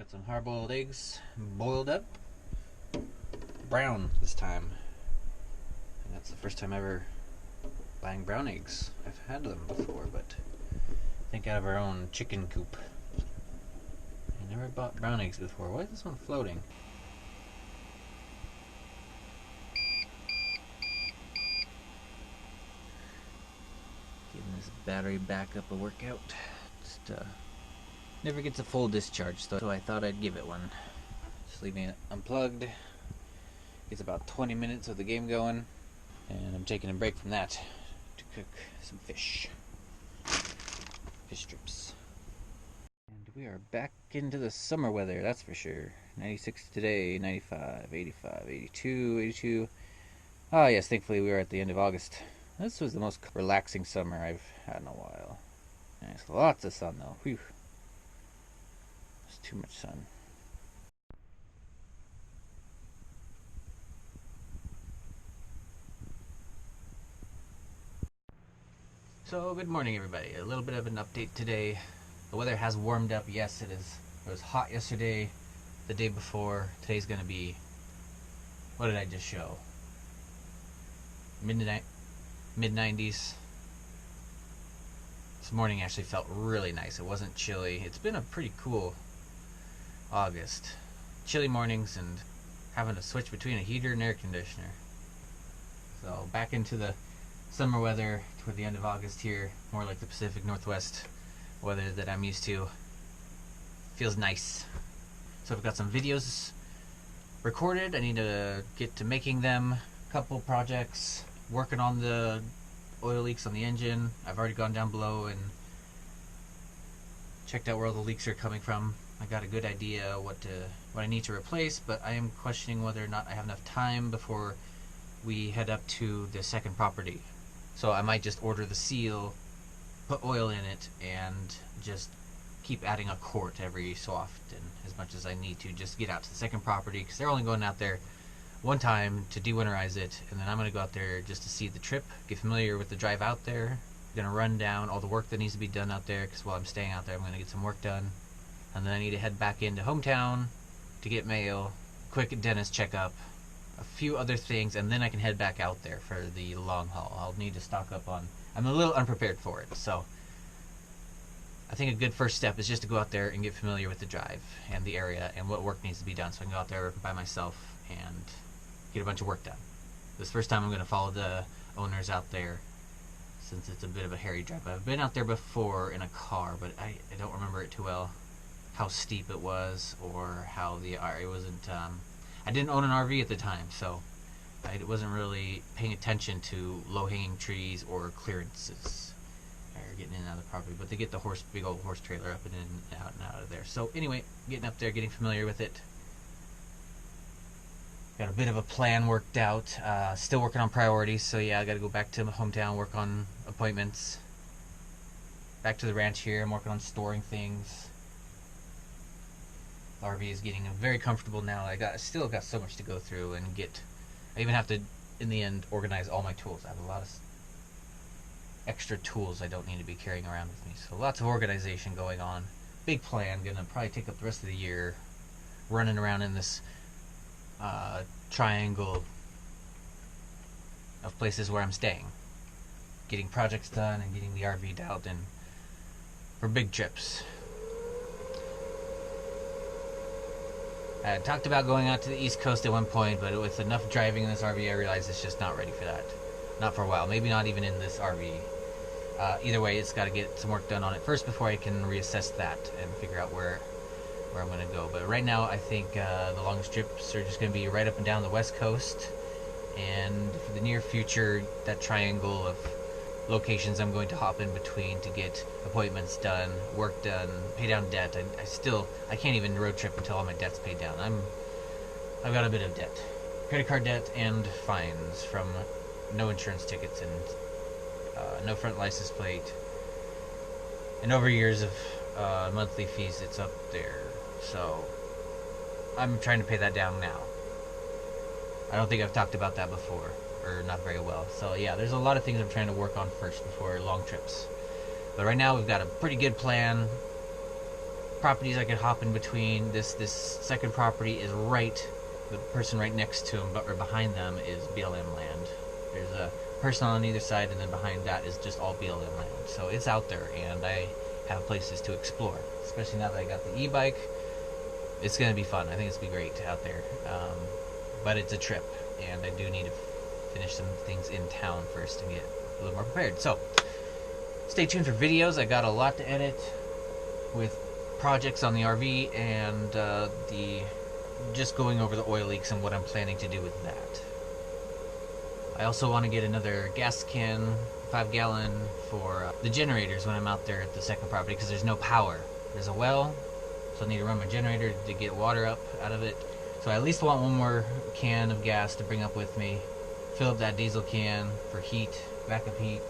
Got some hard-boiled eggs boiled up. Brown this time. And that's the first time ever buying brown eggs. I've had them before, but I think out of our own chicken coop. I never bought brown eggs before. Why is this one floating? Giving this battery backup a workout. Just never gets a full discharge, so I thought I'd give it one. Just leaving it unplugged. Gets about 20 minutes of the game going, and I'm taking a break from that to cook some fish strips. And we are back into the summer weather, that's for sure. 96 today, 95, 85, 82, 82. Ah yes, thankfully we are at the end of August. This was the most relaxing summer I've had in a while. Nice, lots of sun though. Whew. There's too much sun. So good morning everybody. A little bit of an update today. The weather has warmed up. Yes, it is. It was hot yesterday, the day before. Today's gonna be, what did I just show? Midnight, mid-90s. This morning actually felt really nice. It wasn't chilly. It's been a pretty cool August. Chilly mornings and having to switch between a heater and air conditioner. So back into the summer weather toward the end of August here, more like the Pacific Northwest weather that I'm used to. Feels nice. So I've got some videos recorded. I need to get to making them. A couple projects. Working on the oil leaks on the engine. I've already gone down below and checked out where all the leaks are coming from. I got a good idea what I need to replace, but I am questioning whether or not I have enough time before we head up to the second property. So I might just order the seal, put oil in it, and just keep adding a quart every so often, as much as I need to, just get out to the second property, because they're only going out there one time to de-winterize it, and then I'm going to go out there just to see the trip, get familiar with the drive out there. I'm going to run down all the work that needs to be done out there, because while I'm staying out there I'm going to get some work done. And then I need to head back into hometown to get mail, quick dentist checkup, a few other things, and then I can head back out there for the long haul. I'll need to stock up on, I'm a little unprepared for it, so I think a good first step is just to go out there and get familiar with the drive and the area and what work needs to be done, so I can go out there by myself and get a bunch of work done. This first time I'm going to follow the owners out there, since it's a bit of a hairy drive. I've been out there before in a car, but I don't remember it too well, how steep it was or how the area wasn't. I didn't own an RV at the time, so I wasn't really paying attention to low-hanging trees or clearances or getting in and out of the property. But they get the big old horse trailer up and in and out of there. So anyway, getting up there, getting familiar with it. Got a bit of a plan worked out. Still working on priorities, so yeah, I got to go back to my hometown, work on appointments. Back to the ranch here. I'm working on storing things. The RV is getting very comfortable now. I still got so much to go through and get. I even have to, in the end, organize all my tools. I have a lot of extra tools I don't need to be carrying around with me. So lots of organization going on. Big plan. Gonna probably take up the rest of the year running around in this triangle of places where I'm staying, getting projects done and getting the RV dialed in for big trips. I had talked about going out to the East Coast at one point, but with enough driving in this RV, I realized it's just not ready for that. Not for a while. Maybe not even in this RV. Either way, it's got to get some work done on it first before I can reassess that and figure out where I'm going to go. But right now, I think the longest trips are just going to be right up and down the West Coast. And for the near future, that triangle of locations I'm going to hop in between to get appointments done, work done, pay down debt. I can't even road trip until all my debt's paid down. I've got a bit of debt, credit card debt and fines from no insurance tickets and no front license plate, and over years of monthly fees. It's up there, so I'm trying to pay that down now. I don't think I've talked about that before, or not very well. So yeah, there's a lot of things I'm trying to work on first before long trips. But right now we've got a pretty good plan. properties I could hop in between. This second property is right, the person right next to him, but or behind them is BLM land. There's a person on either side, and then behind that is just all BLM land. So it's out there, and I have places to explore. Especially now that I got the e-bike, it's gonna be fun. I think it's gonna be great out there. But it's a trip, and I do need to finish some things in town first and get a little more prepared. So stay tuned for videos. I got a lot to edit with projects on the RV and just going over the oil leaks and what I'm planning to do with that. I also want to get another gas can, 5-gallon, for the generators when I'm out there at the second property, because there's no power. There's a well, so I need to run my generator to get water up out of it. So I at least want one more can of gas to bring up with me. Fill up that diesel can for heat, backup heat.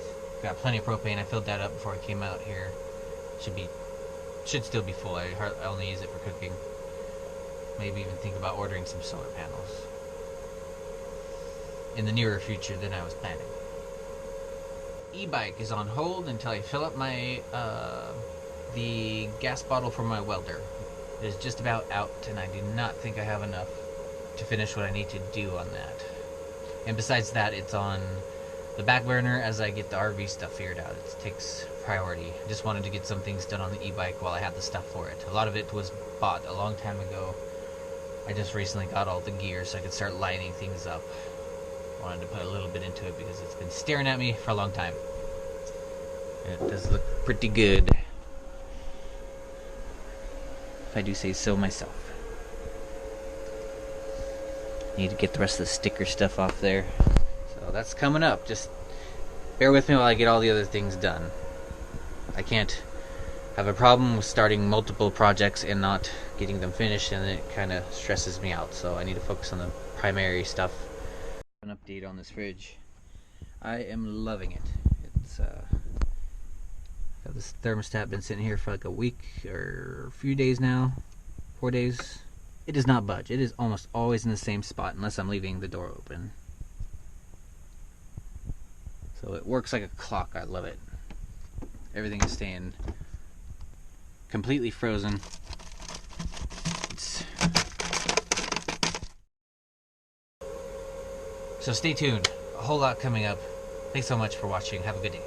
Got plenty of propane. I filled that up before I came out here. Should still be full. I only use it for cooking. Maybe even think about ordering some solar panels in the nearer future than I was planning. E-bike is on hold until I fill up my the gas bottle for my welder. It is just about out, and I do not think I have enough to finish what I need to do on that. And besides that, it's on the back burner as I get the RV stuff figured out. It takes priority. I just wanted to get some things done on the e-bike while I had the stuff for it. A lot of it was bought a long time ago. I just recently got all the gear so I could start lining things up. Wanted to put a little bit into it because it's been staring at me for a long time. And it does look pretty good, if I do say so myself. Need to get the rest of the sticker stuff off there. So that's coming up. Just bear with me while I get all the other things done. I can't have a problem with starting multiple projects and not getting them finished, and it kind of stresses me out. So I need to focus on the primary stuff. An update on this fridge. I am loving it. It's got this thermostat been sitting here for like a week or a few days now. 4 days. It does not budge. It is almost always in the same spot unless I'm leaving the door open. So it works like a clock. I love it. Everything is staying completely frozen. So stay tuned. A whole lot coming up. Thanks so much for watching. Have a good day.